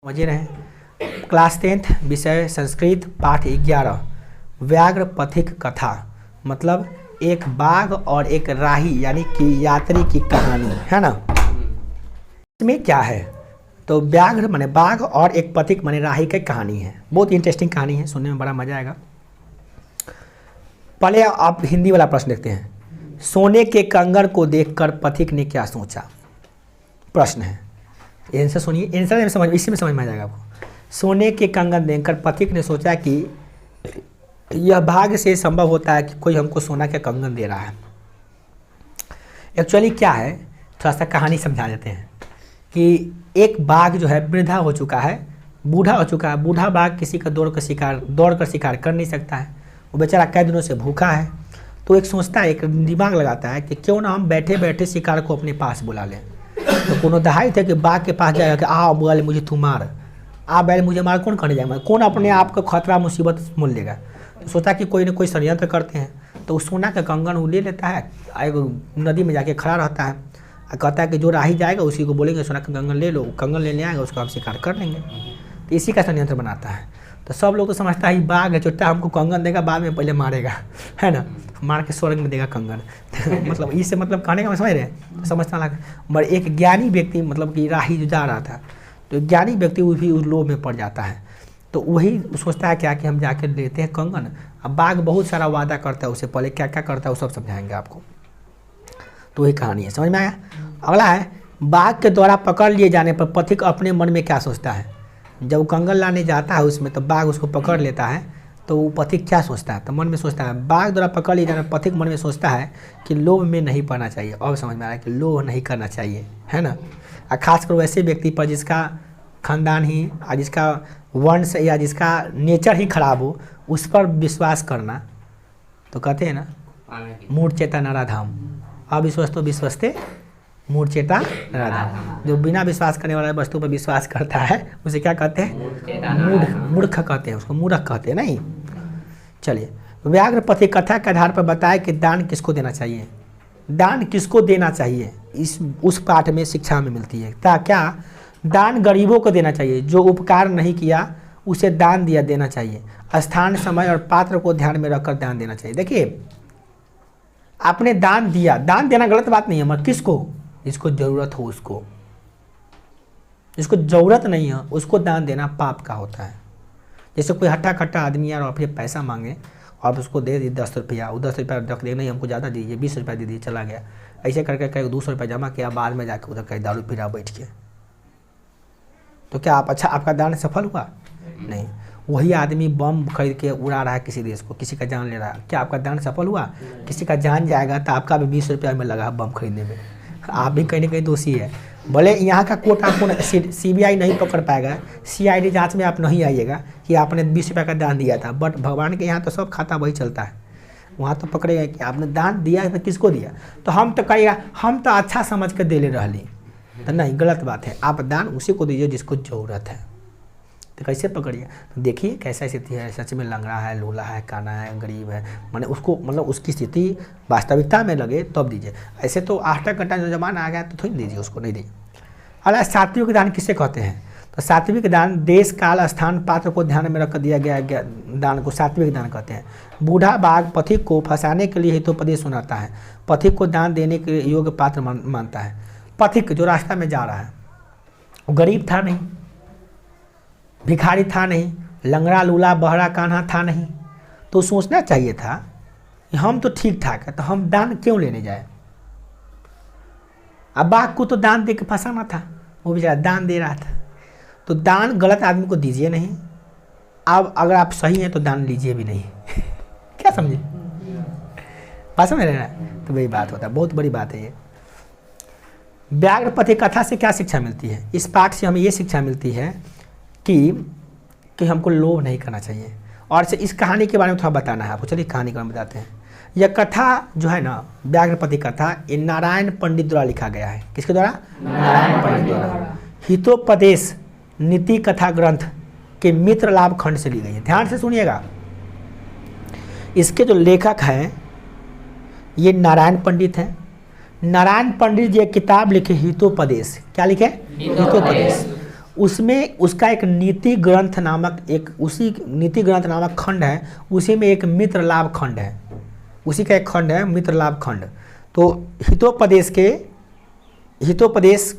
समझ रहे हैं। क्लास 10th विषय संस्कृत पाठ 11 व्याघ्र पथिक कथा, मतलब एक बाघ और एक राही यानी कि यात्री की कहानी है ना। इसमें क्या है तो व्याघ्र माने बाघ और एक पथिक माने राही की कहानी है। बहुत इंटरेस्टिंग कहानी है, सुनने में बड़ा मजा आएगा। पहले आप हिंदी वाला प्रश्न देखते हैं। सोने के कंगन को देखकर पथिक ने क्या सोचा, प्रश्न है। आंसर सुनिए, आंसर में समझ इसी में समझ में आ जाएगा आपको। सोने के कंगन देखकर पथिक ने सोचा कि यह भाग्य से संभव होता है कि कोई हमको सोना के कंगन दे रहा है। एक्चुअली क्या है, थोड़ा सा कहानी समझा देते हैं कि एक बाघ जो है वृद्धा हो चुका है, बूढ़ा हो चुका है। बूढ़ा बाघ किसी का दौड़ कर शिकार कर नहीं सकता है। वो बेचारा कई दिनों से भूखा है। तो एक सोचता है, एक दिमाग लगाता है कि क्यों ना हम बैठे बैठे शिकार को अपने पास बुला लें। तो कोनो दहाई थे कि बाघ के पास जाएगा कि आ बैल मुझे तू मार, आ बैल मुझे मार, कौन करने जाएगा, कौन अपने आप का खतरा मुसीबत मोल लेगा। तो सोचा कि कोई ना कोई षड्यंत्र करते हैं। तो उस सोना का कंगन वो ले लेता है, एक नदी में जाके खड़ा रहता है और कहता है कि जो राही जाएगा उसी को बोलेंगे सोना का कंगन ले लो, कंगन लेने आएगा, उसको हम शिकार कर लेंगे। तो इसी का षड्यंत्र बनाता है। तो सब लोग तो समझता है बाघ है, चुट्टा हमको कंगन देगा, बाद में पहले मारेगा, है ना, मार के स्वर्ग में देगा कंगन। मतलब इससे मतलब कहने का समझ रहे हैं, समझना लगा। मगर एक ज्ञानी व्यक्ति, मतलब कि राही जो जा रहा था, तो ज्ञानी व्यक्ति वो भी उस लोभ में पड़ जाता है। तो वही सोचता है क्या कि हम जाकर लेते हैं कंगन। अब बाघ बहुत सारा वादा करता है, उससे पहले क्या क्या करता है वो सब समझाएंगे आपको। तो वही कहानी है, समझ में आया। अगला है, बाघ के द्वारा पकड़ लिए जाने पर पथिक अपने मन में क्या सोचता है। जब वो कंगन लाने जाता है उसमें, तो बाघ उसको पकड़ लेता है। तो वो पथिक क्या सोचता है, तो मन में सोचता है, बाघ द्वारा पकड़ लिए जाने पर पथिक मन में सोचता है कि लोभ में नहीं पड़ना चाहिए। और समझ में आ रहा है कि लोभ नहीं करना चाहिए, है ना। और खासकर वैसे व्यक्ति पर जिसका खानदान ही, जिसका वंश या जिसका नेचर ही खराब हो, उस पर विश्वास करना। तो कहते हैं ना, मूढ़चेता नराधाम, अविश्वस्तो विश्वस्ते मूढ़चेता नराधाम। जो बिना विश्वास करने वाला वस्तु पर विश्वास करता है उसे क्या कहते हैं, मूर्ख कहते हैं, उसको मूर्ख कहते हैं। नहीं, चलिए, व्याघ्र पथिक कथा के आधार पर बताया कि दान किसको देना चाहिए। दान किसको देना चाहिए इस उस पाठ में शिक्षा में मिलती है। क्या दान गरीबों को देना चाहिए, जो उपकार नहीं किया उसे दान देना चाहिए। स्थान, समय और पात्र को ध्यान में रखकर दान देना चाहिए। देखिए, आपने दान दिया, दान देना गलत बात नहीं है, मगर किसको, जिसको जरूरत हो उसको, जिसको जरूरत नहीं है उसको दान देना पाप का होता है। जैसे कोई हट्टा कट्टा आदमी यार अपने पैसा मांगे और उसको दे दी 10 रुपया, वो 10 रुपया रख दे, नहीं हमको ज़्यादा दीजिए, 20 रुपया दे दिए, चला गया। ऐसे करके कहीं 200 रुपया जमा किया, बाद में जाकर उधर कहीं दारू पीरा बैठ के। तो क्या आप आपका दान सफल हुआ? नहीं। वही आदमी बम खरीद के उड़ा रहा है किसी देश को, किसी का जान ले रहा है, क्या आपका दान सफल हुआ? किसी का जान जाएगा तो आपका भी 20 रुपया में लगा बम खरीदने में, आप भी कहीं ना कहीं दोषी है। भले यहाँ का कोर्ट आपको CBI नहीं पकड़ पाएगा, CID जांच में आप नहीं आइएगा कि आपने 20 रुपया का दान दिया था, बट भगवान के यहाँ तो सब खाता वही चलता है। वहाँ तो पकड़ेगा कि आपने दान दिया है तो किसको दिया। तो हम तो कहेगा हम तो अच्छा समझ कर दे ले रही, तो नहीं, गलत बात है। आप दान उसी को दीजिए जिसको ज़रूरत है। तो कैसे पकड़िए, तो देखिए कैसा स्थिति है, सच में लंगड़ा है, लूला है, काना है, गरीब है, माने उसको, मतलब उसकी स्थिति वास्तविकता में लगे तब दीजिए। ऐसे तो आटा कटा जो जमाना आ गया तो थोड़ी दीजिए, उसको नहीं दीजिए। अगला, सात्विक दान किसे कहते हैं। तो सात्विक दान देश, काल, स्थान, पात्र को ध्यान में रखकर दिया गया दान को सात्विक दान कहते हैं। बूढ़ा बाघ पथिक को फंसाने के लिए हितोपदेश सुनाता है, पथिक को दान देने के योग्य पात्र मानता है। पथिक जो रास्ता में जा रहा है वो गरीब था नहीं, भिखारी था नहीं, लंगड़ा लूला बहरा कान्हा था नहीं। तो सोचना चाहिए था कि हम तो ठीक ठाक है, तो हम दान क्यों लेने जाए। अब बाघ को तो दान दे के फंसाना था, वो बेचारा दान दे रहा था। तो दान गलत आदमी को दीजिए नहीं। अब अगर आप सही हैं तो दान लीजिए भी नहीं। क्या समझे, बात समझ रहे हैं। तो वही बात होता है, बहुत बड़ी बात है ये। व्याघ्र पथिक कथा से क्या शिक्षा मिलती है। इस पाठ से हमें ये शिक्षा मिलती है कि हमको लोभ नहीं करना चाहिए। और इस कहानी के बारे में थोड़ा बताना है आपको। चलिए कहानी के बारे में बताते हैं। यह कथा जो है ना, व्याघ्र पथिक कथा, ये नारायण पंडित द्वारा लिखा गया है। किसके द्वारा? नारायण पंडित द्वारा। हितोपदेश नीति कथा ग्रंथ के मित्र लाभ खंड से ली गई है। ध्यान से सुनिएगा, इसके जो लेखक हैं ये नारायण पंडित हैं। नारायण पंडित जी एक किताब लिखे हितोपदेश। क्या लिखे? हितोपदेश। उसमें उसका एक नीति ग्रंथ नामक उसी नीति ग्रंथ नामक खंड है, उसी में एक मित्र लाभ खंड है, उसी का एक खंड है मित्र लाभ खंड। तो हितोपदेश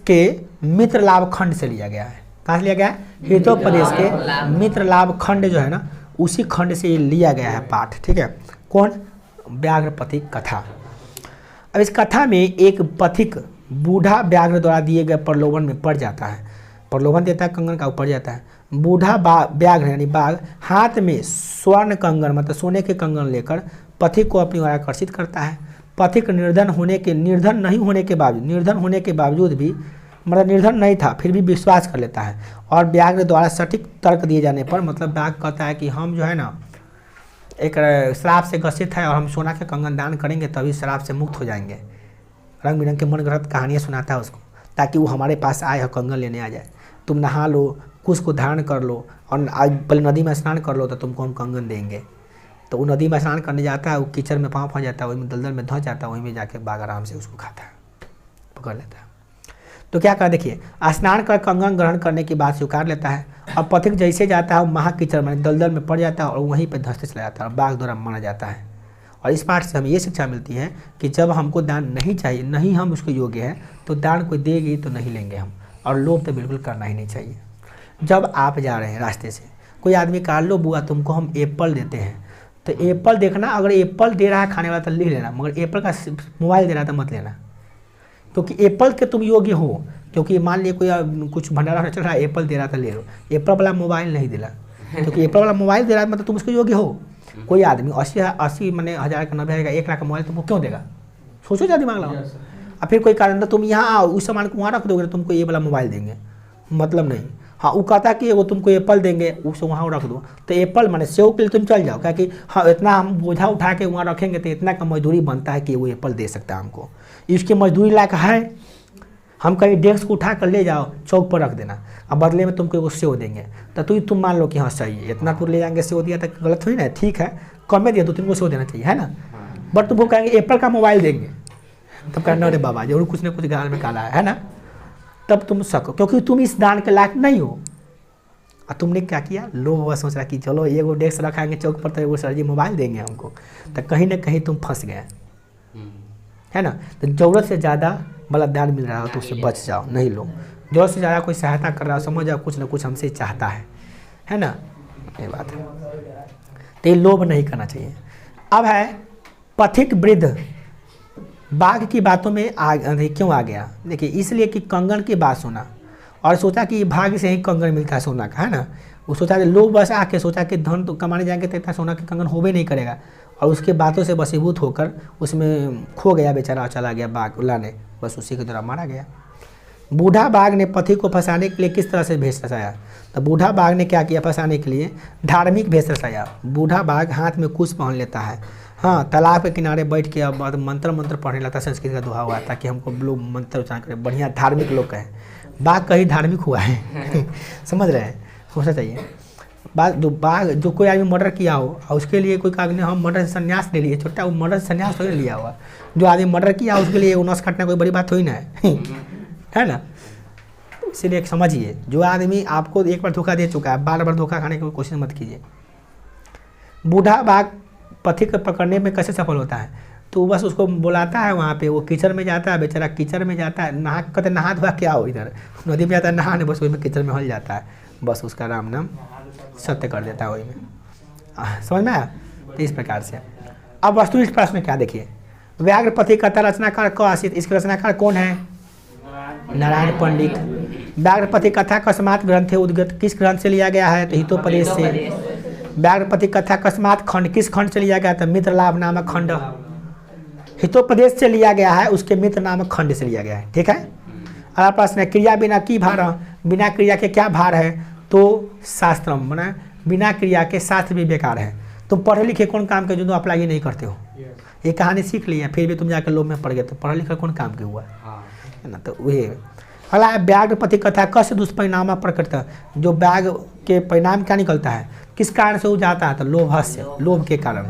के मित्र लाभ खंड से लिया गया है। कहाँ से लिया गया है? हितोपदेश के मित्र लाभ खंड जो है ना, उसी खंड से लिया गया है पाठ। ठीक है, कौन? व्याघ्र पथिक कथा। अब इस कथा में एक पथिक बूढ़ा व्याघ्र द्वारा दिए गए प्रलोभन में पड़ जाता है, प्रलोभन देता है कंगन का, ऊपर जाता है। बूढ़ा व्याघ्र यानी बाघ हाथ में स्वर्ण कंगन मतलब सोने के कंगन लेकर पथिक को अपनी ओर आकर्षित करता है। पथिक निर्धन नहीं होने के बावजूद भी, मतलब निर्धन नहीं था फिर भी विश्वास कर लेता है और व्याघ्र द्वारा सटीक तर्क दिए जाने पर, मतलब व्याघ्र कहता है कि हम जो है ना एक श्राप से ग्रसित है और हम सोना के कंगन दान करेंगे तभी श्राप से मुक्त हो जाएंगे। रंग बिरंग के मनगढ़ंत कहानियाँ सुनाता है उसको, ताकि वो हमारे पास आए और कंगन लेने आ जाए। तुम नहा लो, कुश को धारण कर लो और पहले नदी में स्नान कर लो तो तुमको हम कंगन देंगे। तो वो नदी में स्नान करने जाता है, वो कीचड़ में पाँव फंस जाता है, वहीं में दलदल में धंस जाता है, वहीं में जाके बाघ आराम से उसको खाता है, पकड़ लेता है। तो क्या कहा देखिए, स्नान कर कंगन ग्रहण करने की बात स्वीकार लेता है और पथिक जैसे जाता है महा कीचड़ में दलदल में पड़ जाता है और वहीं पर धंसते चला जाता है और बाघ द्वारा मारा जाता है। और इस पाठ से हमें ये शिक्षा मिलती है कि जब हमको दान नहीं चाहिए, नहीं हम उसके योग्य हैं, तो दान कोई देगी तो नहीं लेंगे हम, और लोभ तो बिल्कुल करना ही नहीं चाहिए। जब आप जा रहे हैं रास्ते से, कोई आदमी कहा लो बुआ तुमको हम एप्पल देते हैं, तो एप्पल देखना, अगर एप्पल दे रहा है खाने वाला तो ले लेना, मगर एप्पल का मोबाइल दे रहा था मत लेना, क्योंकि एप्पल के तुम योग्य हो। क्योंकि मान लिया कोई कुछ भंडारा चल रहा है, एप्पल दे रहा था ले लो, एप्पल वाला मोबाइल नहीं दिला, क्योंकि एप्पल वाला मोबाइल दे रहा है मतलब तुम उसके योग्य हो। कोई आदमी 80 मैंने 1000 का 90,000 का 1 लाख का मोबाइल तुमको क्यों देगा? सोचो जा दिमाग लगाओ। और फिर कोई कारण तो तुम यहाँ आओ, उस सामान को वहाँ रख दोगे, तुमको ये वाला मोबाइल देंगे, मतलब नहीं। हाँ, वो कहता कि वो तुमको एप्पल देंगे, उसे वहाँ रख दो, तो एप्पल माने सेव के लिए तुम चल जाओ, क्या कि हाँ इतना हम बोझा उठा के वहाँ रखेंगे तो इतना का मजदूरी बनता है कि वो एप्पल दे सकता है हमको, इसकी मजदूरी लायक है। हम कहीं डेस्क को उठा कर ले जाओ, चौक पर रख देना, अब बदले में तुमको वो सेव देंगे, तो तुम मान लो कि हाँ सही है, इतना तो ले जाएंगे सेव दिया तो गलत हुई ना, ठीक है कम में दिया तो तुमको सेव देना चाहिए, है ना। बट तुमको कहेंगे एप्पल का मोबाइल देंगे, तब कहना अरे बाबा जरूर कुछ ना कुछ गाल में काला है ना, तब तुम सको, क्योंकि तुम इस दान के लायक नहीं हो। और तुमने क्या किया, लोग वह सोच रहा कि चलो ये वो डेस्क रखाएंगे चौक पर तो वो सर जी मोबाइल देंगे हमको, तो कहीं ना कहीं तुम फंस गए, है ना। तो ज़रूरत से ज़्यादा वाला दान मिल रहा हो तो उससे बच जाओ, नहीं लो। ज़रूरत से ज़्यादा कोई सहायता कर रहा हो, समझ जाओ कुछ ना कुछ हमसे चाहता है ना, ये बात है। तो ये लोभ नहीं करना चाहिए। अब है पथिक वृद्ध बाघ की बातों में क्यों आ गया? देखिए इसलिए कि कंगन की बात सुना और सोचा कि भाग्य से ही कंगन मिलता है सोना का, है ना। वो सोचा कि लोग बस आके सोचा कि धन तो कमाने जाएंगे तो इतना सोना के कंगन होबे नहीं करेगा, और उसके बातों से वशीभूत होकर उसमें खो गया बेचारा, चला गया बाघ लाने, बस उसी के द्वारा मारा गया। बूढ़ा बाघ ने पथिक को फंसाने के लिए किस तरह से भेष रचाया? तो बूढ़ा बाघ ने क्या किया फंसाने के लिए? धार्मिक भेष रचाया। बूढ़ा बाघ हाथ में कुश पहन लेता है, हाँ, तालाब के किनारे बैठ के अब मंत्र पढ़ने लगता है, संस्कृत का दोहा हुआ था कि हमको लोग मंत्र उच्चारण करें, बढ़िया धार्मिक लोग कहें। बाघ कहीं धार्मिक हुआ है समझ रहे हैं, सोचना चाहिए। बाघ जो कोई आदमी मर्डर किया हो और उसके लिए कोई कागज हम मर्डर से संन्यास ले लिए, छोटा वो मर्डर से संन्यास थोड़ी लिया हुआ, जो आदमी मर्डर किया उसके लिए नस काटना कोई बड़ी बात हुई ना है ना। इसीलिए समझिए, जो आदमी आपको एक बार धोखा दे चुका है, बार बार धोखा खाने की कोशिश मत कीजिए। बूढ़ा बाघ पथिक पकड़ने में कैसे सफल होता है? तो बस उसको बुलाता है, वहाँ पे वो कीचड़ में जाता है, बेचारा कीचड़ में जाता है, नहा धोआ क्या हो, इधर नदी में जाता है नहाने, बस वही में कीचड़ में हल जाता है, बस उसका राम नाम सत्य कर देता है वही में। समझ में आया? तो इस प्रकार से अब वस्तु इस प्रश्न में क्या देखिए, व्याघ्र पथिक कथा रचनाकार को आशित, इसके रचनाकार कौन है? नारायण पंडित। व्याघ्र पथिक कथा अकस्मात ग्रंथ है उद्गत, किस ग्रंथ से लिया गया है? तो हितोपदेश से। व्याघ्र पथिक कथा अकस्मात खंड किस खंड से लिया गया? तो मित्र लाभ नामक खंड हितोपदेश से लिया गया है, उसके मित्र नामक खंड से लिया गया है, ठीक है। अगला प्रश्न है क्रिया बिना की भार, बिना क्रिया के क्या भार है? तो शास्त्रम, माना बिना क्रिया के शास्त्र भी बेकार है। तुम पढ़े लिखे कौन काम के जो तुम अप्लाई नहीं करते हो, ये कहानी सीख ली है फिर भी तुम जाकर लोभ में पड़ गए, तो पढ़ा लिखा कौन काम के हुआ है ना। तो वही अगला है व्याघ्र पथिक कथा कस्य दुष्परिणाम प्रकट, जो व्याघ्र के परिणाम क्या निकलता है, किस कारण से हो जाता है? तो लोभस्य, लोभ के कारण।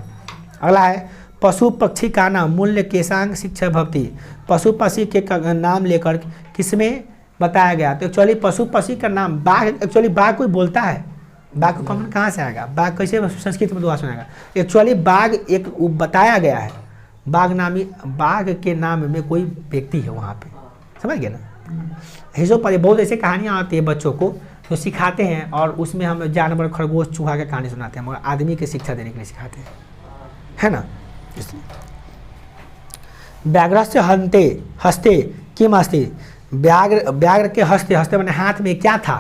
अगला है पशु पक्षी का नाम मूल्य केशांग शिक्षा भक्ति, पशु पक्षी के नाम लेकर किसमें बताया गया। तो एक्चुअली पशु पक्षी का नाम बाघ, एक्चुअली बाघ कोई बोलता है? बाघ को कंगन कहाँ से आएगा? बाघ कैसे संस्कृत में दुआ सुनाएगा? एक्चुअली बाघ एक बताया गया है, बाघ नामी, बाघ के नाम में कोई व्यक्ति है वहाँ पे, समझ गए ना। हिजो पर बहुत ऐसी कहानियाँ आती है बच्चों को तो सिखाते हैं, और उसमें हम जानवर खरगोश चूहा की कहानी सुनाते हैं, मगर आदमी की शिक्षा देने के लिए सिखाते हैं, है ना। इसलिए व्याघ्रस्य हंते हस्ते किम अस्ति, व्याघ्र के हंसते हंसते मैंने हाथ में क्या था?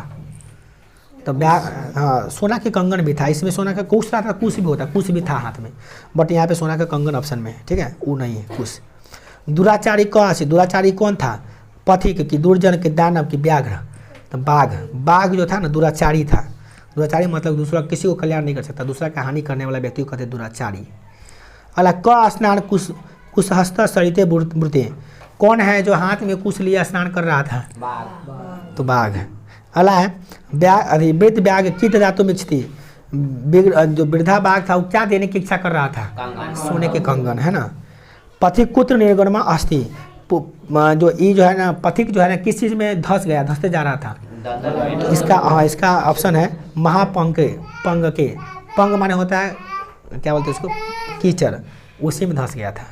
तो हाँ, सोना के कंगन भी था। इसमें सोना का कुछ था, कुछ भी होता, कुछ भी था हाथ में, बट यहाँ पे सोना का कंगन ऑप्शन में है, ठीक है, वो नहीं है कुछ। दुराचारी कौन से? दुराचारी कौन था? पथिक की, दुर्जन के, दानव की, व्याघ्र। तो बाघ जो था ना दुराचारी था। दुराचारी मतलब दूसरा किसी को कल्याण नहीं कर सकता, दूसरा का हानि करने वाला व्यक्ति को कहते दुराचारी। अला क स्नान कुशहस्त सरिते मृते, कौन है जो हाथ में कुश लिया स्नान कर रहा था? तो बाघ। अला है वृद्ध व्याघ्र कित धातु मिच्छति, जो वृद्धा बाघ था वो क्या देने की इच्छा कर रहा था? सोने के कंगन, है ना। पथिक कुत्र निर्गुणमा अस्ति, जो ई जो है ना पथिक जो है ना किस चीज़ में धंसते जा रहा था? इसका ऑप्शन है महापंग के, पंग माने होता है क्या बोलते हैं उसको? कीचड़, उसी में धंस गया था।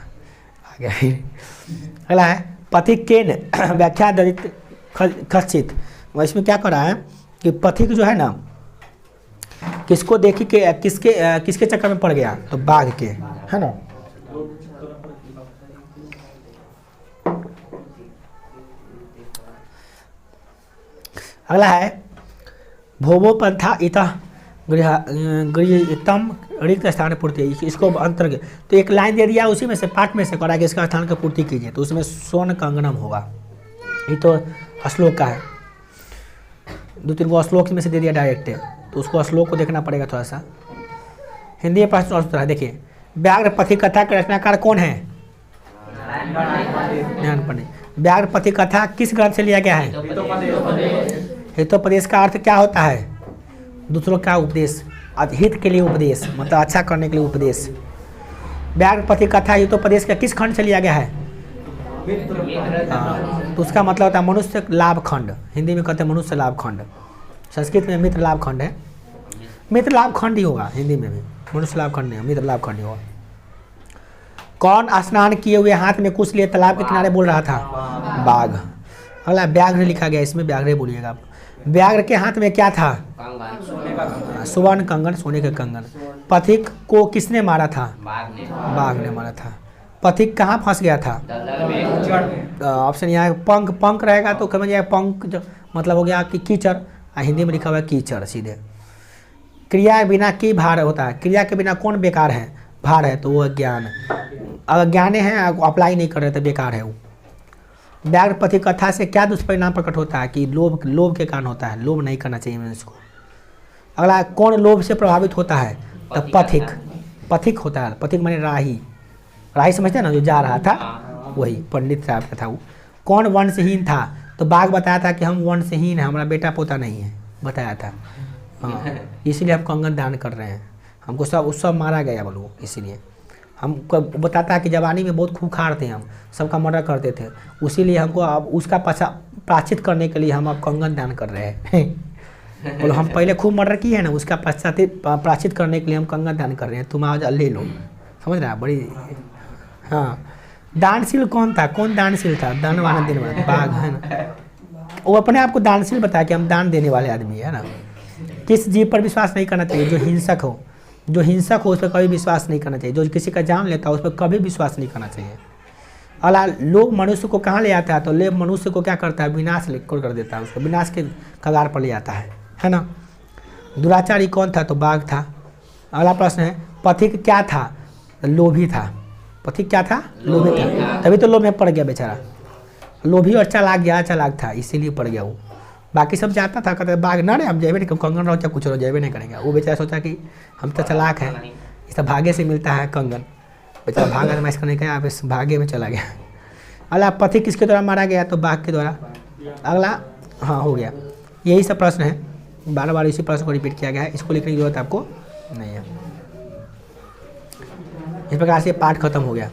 आगे अगला है पथिक के व्याख्या दलित खचित, इसमें क्या कर रहा है कि पथिक जो है ना किसको देखी के किसके चक्कर में पड़ गया? तो बाघ के, है ना। अगला है भोवो पंथा इतः गृहतम रिक्त स्थान पूर्ति, इसको अंतर्गत तो एक लाइन दे दिया उसी में से पाठ में से करा कि इसका स्थान का पूर्ति कीजिए, तो उसमें स्वर्ण कंगनम होगा। ये तो श्लोक का है, 2-3 गो श्लोक में से दे दिया डायरेक्ट है, तो उसको श्लोक को देखना पड़ेगा थोड़ा सा। हिंदी में प्रश्न उत्तर है, देखिए व्याघ्र पथिक कथा के रचनाकार कौन है? ध्यान पड़े। व्याघ्र पथिक कथा किस ग्रंथ से लिया गया है? हितोपदेश का अर्थ क्या होता है? दूसरों का उपदेश, हित के लिए उपदेश, मतलब अच्छा करने के लिए उपदेश। व्याघ्र पथिक कथा हितोपदेश का किस खंड से लिया गया है? तो उसका मतलब होता है मनुष्य लाभ खंड, हिंदी में कहते हैं मनुष्य लाभ खंड, संस्कृत में मित्र लाभ खंड है, मित्र लाभ खंड ही होगा हिंदी में भी, मनुष्य लाभ खंड नहीं, मित्र लाभ खंड ही होगा। कौन स्नान किए हुए हाथ में कुछ लिए तालाब के किनारे बोल रहा था? बाघ। अगला व्याघ्र लिखा गया, इसमें व्याघ्र बोलिएगा आप। व्याघ्र के हाथ में क्या था? सुवर्ण कंगन, सोने का कंगन। पथिक को किसने मारा था? बाघ ने मारा था। पथिक कहाँ फंस गया था? ऑप्शन यहाँ पंख रहेगा तो समझ जाएगा, पंख मतलब हो गया कि कीचड़, हिंदी में लिखा हुआ है कीचड़ सीधे। क्रिया बिना की भार होता है, क्रिया के बिना कौन बेकार है? भार है, तो वो अज्ञान। अगर ज्ञाने हैं अप्लाई नहीं कर रहे तो बेकार है वो। व्याघ्र पथिक कथा से क्या दुष्परिणाम प्रकट होता है? कि लोभ के कारण होता है, लोभ नहीं करना चाहिए मनुष्य को। अगला कौन लोभ से प्रभावित होता है? तो पथिक होता है, पथिक माने राही समझते हैं ना, जो जा रहा था वही पंडित साहब का था वो। कौन वंशहीन था? तो बाघ बताया था कि हम वंशहीन हैं, हमारा बेटा पोता नहीं है, बताया था। हाँ, इसीलिए हम कंगन दान कर रहे हैं, हमको सब मारा गया बोलो, इसीलिए हमको बताता है कि जवानी में बहुत खूंखार थे, हम सबका मर्डर करते थे, उसीलिए हमको अब उसका प्राश्चित करने के लिए हम अब कंगन दान कर रहे हैं। बोलो हम पहले खूब मर्डर किए हैं ना, उसका प्राश्चित करने के लिए हम कंगन दान कर रहे हैं, तुम आज ले लो, समझ रहा है? बड़ी हाँ। दानशील कौन था? कौन दानशील था? दान वाला देने वाला बाघ, है ना। वो अपने आप को दानशील बताया कि हम दान देने वाले आदमी है ना। किस जीव पर विश्वास नहीं करना चाहिए? जो हिंसक हो उस पर कभी विश्वास नहीं करना चाहिए, जो किसी का जान लेता है उस पर कभी विश्वास नहीं करना चाहिए। अला लोभ मनुष्य को कहाँ ले आता है? तो लोभ मनुष्य को क्या करता है? विनाश कर देता है, उसको विनाश के कगार पर ले आता है ना। दुराचारी कौन था? तो बाघ था। अगला प्रश्न है पथिक क्या था? लोभी था। पथिक क्या था? लोभी था, तभी तो लोभ में पड़ गया बेचारा, लोभी और चालाक था, इसीलिए पड़ गया वो। बाकी सब जाता था, कहते बाघ ना रे हम जेबे नहीं, कंगन रहो चाहे कुछ रहो, जेबे नहीं करेंगे। वो बेचारा सोचा कि हम तो चालाक हैं, इस भाग्य से मिलता है कंगन, बेचारा भागा मैच करने का, आप इस भाग्य में चला गया। अगला पथिक किसके द्वारा मारा गया? तो बाघ के द्वारा। अगला हाँ हो गया, यही सब प्रश्न है, बार बार इसी प्रश्न को रिपीट किया गया है, इसको लिखने की जरूरत आपको नहीं है। इस प्रकार से पाठ खत्म हो गया।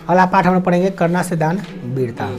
अगला पाठ हम लोग पढ़ेंगे करना से दान वीरता।